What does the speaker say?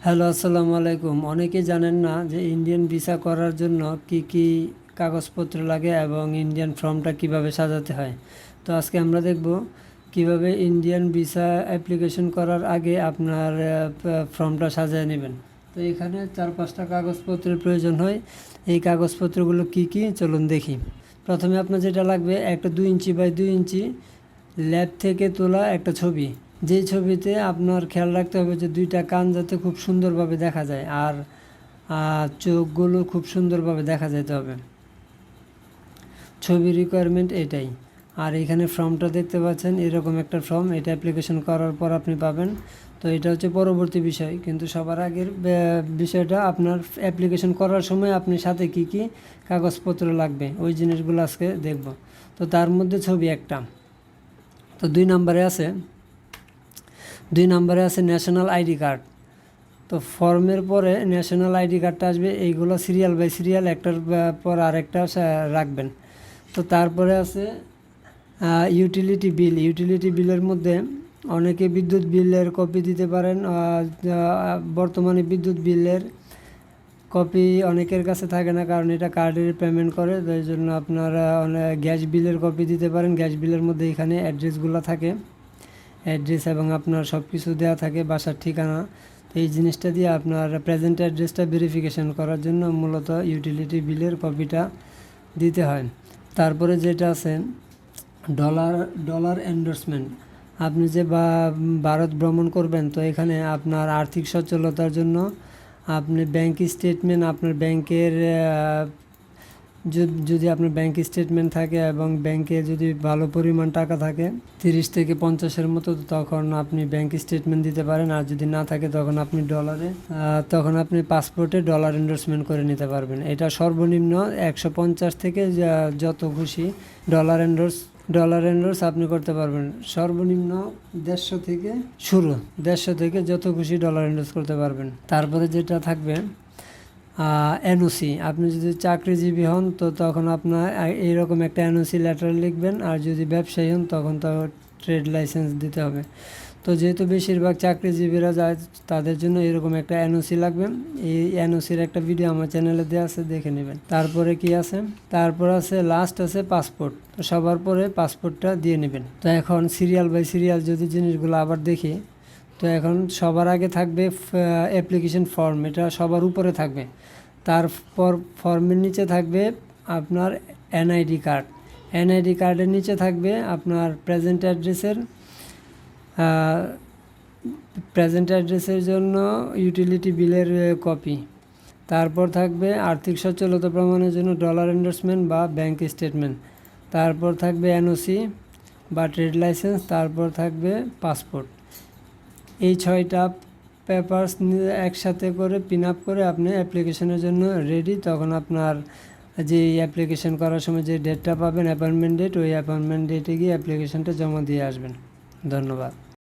Hello, আসসালামু আলাইকুম। অনেকেই জানেন না যে ইন্ডিয়ান ভিসা করার জন্য কি কি কাগজপত্র লাগে এবং ইন্ডিয়ান ফর্মটা কিভাবে সাজাতে হয়। তো আজকে আমরা দেখব কিভাবে ইন্ডিয়ান ভিসা অ্যাপ্লিকেশন করার আগে আপনার ফর্মটা সাজিয়ে নেবেন। তো এখানে 4-5টা কাগজপত্রের প্রয়োজন হয়। এই কাগজপত্রগুলো কি কি চলুন দেখি। প্রথমে আপনার যেটা লাগবে একটা 2 ইঞ্চি বাই 2 ইঞ্চি ল্যাব থেকে তোলা একটা ছবি। যেই ছবিতে আপনার খেয়াল রাখতে হবে যে দুইটা কান যাতে খুব সুন্দরভাবে দেখা যায় আর চোখগুলো খুব সুন্দরভাবে দেখা যেতে হবে। ছবি রিকোয়ারমেন্ট এটাই। আর এখানে ফর্মটা দেখতে পাচ্ছেন, এরকম একটা ফর্ম। এটা অ্যাপ্লিকেশন করার পর আপনি পাবেন। তো এটা হচ্ছে পরবর্তী বিষয়, কিন্তু সবার আগের বিষয়টা আপনার অ্যাপ্লিকেশন করার সময় আপনি সাথে কি কি কাগজপত্র লাগবে ওই জিনিসগুলো আজকে দেখব। তো তার মধ্যে ছবি একটা। তো 2 নম্বরে আছে ন্যাশনাল আইডি কার্ড। তো ফর্মের পরে ন্যাশনাল আইডি কার্ডটা আসবে। এইগুলো সিরিয়াল বাই সিরিয়াল একটার পর আরেকটা রাখবেন। তো তারপরে আছে ইউটিলিটি বিল। ইউটিলিটি বিলের মধ্যে অনেকে বিদ্যুৎ বিলের কপি দিতে পারেন। বর্তমানে বিদ্যুৎ বিলের কপি অনেকের কাছে থাকে না, কারণ এটা কার্ডের পেমেন্ট করে। তো এই জন্য আপনারা গ্যাস বিলের কপি দিতে পারেন। গ্যাস বিলের মধ্যে এখানে অ্যাড্রেসগুলো থাকে, অ্যাড্রেস এবং আপনার সব কিছু দেওয়া থাকে, বাসার ঠিকানা। তো এই জিনিসটা দিয়ে আপনার প্রেজেন্ট অ্যাড্রেসটা ভেরিফিকেশন করার জন্য মূলত ইউটিলিটি বিলের কপিটা দিতে হয়। তারপরে যেটা আছে ডলার এন্ডোর্সমেন্ট। আপনি যে ভারত ভ্রমণ করবেন, তো এখানে আপনার আর্থিক সচ্ছলতার জন্য আপনি ব্যাংক স্টেটমেন্ট, আপনার ব্যাংকের যদি আপনার ব্যাংক স্টেটমেন্ট থাকে এবং ব্যাংকে যদি ভালো পরিমাণ টাকা থাকে 30 থেকে 50-এর মতো, তখন আপনি ব্যাংক স্টেটমেন্ট দিতে পারেন। আর যদি না থাকে তখন আপনি তখন আপনি পাসপোর্টে ডলার এন্ডোর্সমেন্ট করে নিতে পারবেন। এটা সর্বনিম্ন 150 থেকে যত খুশি ডলার এন্ডোর্স আপনি করতে পারবেন। সর্বনিম্ন 150 থেকে শুরু, 150 থেকে যত খুশি ডলার এন্ডোর্স করতে পারবেন। তারপরে যেটা থাকবে এনওসি। আপনি যদি চাকরিজীবী হন তো তখন আপনার এইরকম একটা এনওসি লেটার লিখবেন। আর যদি ব্যবসায়ী হন তখন তো ট্রেড লাইসেন্স দিতে হবে। তো যেহেতু বেশিরভাগ চাকরিজীবীরা যায়, তাদের জন্য এরকম একটা এনওসি লাগবে। এই এনওসির একটা ভিডিও আমার চ্যানেলে দেওয়া আছে, দেখে নেবেন। তারপরে কি আছে, তারপর আছে লাস্ট আছে পাসপোর্ট। তো সবার পরে পাসপোর্টটা দিয়ে নেবেন। তো এখন সিরিয়াল বাই সিরিয়াল যদি জিনিসগুলো আবার দেখি, তো এখন সবার আগে থাকবে অ্যাপ্লিকেশন ফর্ম। এটা সবার উপরে থাকবে। তারপর ফর্মের নিচে থাকবে আপনার এনআইডি কার্ড। এনআইডি কার্ডের নিচে থাকবে আপনার প্রেজেন্ট অ্যাড্রেসের জন্য ইউটিলিটি বিলের কপি। তারপর থাকবে আর্থিক সচ্ছলতা প্রমাণের জন্য ডলার এন্ডোর্সমেন্ট বা ব্যাংক স্টেটমেন্ট। তারপর থাকবে এনওসি বা ট্রেড লাইসেন্স। তারপর থাকবে পাসপোর্ট। এই 6টা পেপারস একসাথে করে পিন আপ করে আপনি অ্যাপ্লিকেশনের জন্য রেডি। তখন আপনার যে অ্যাপ্লিকেশন করার সময় যে ডেটটা পাবেন, অ্যাপয়েন্টমেন্ট ডেট, ওই অ্যাপয়েন্টমেন্ট ডেটে গিয়ে অ্যাপ্লিকেশনটা জমা দিয়ে আসবেন। ধন্যবাদ।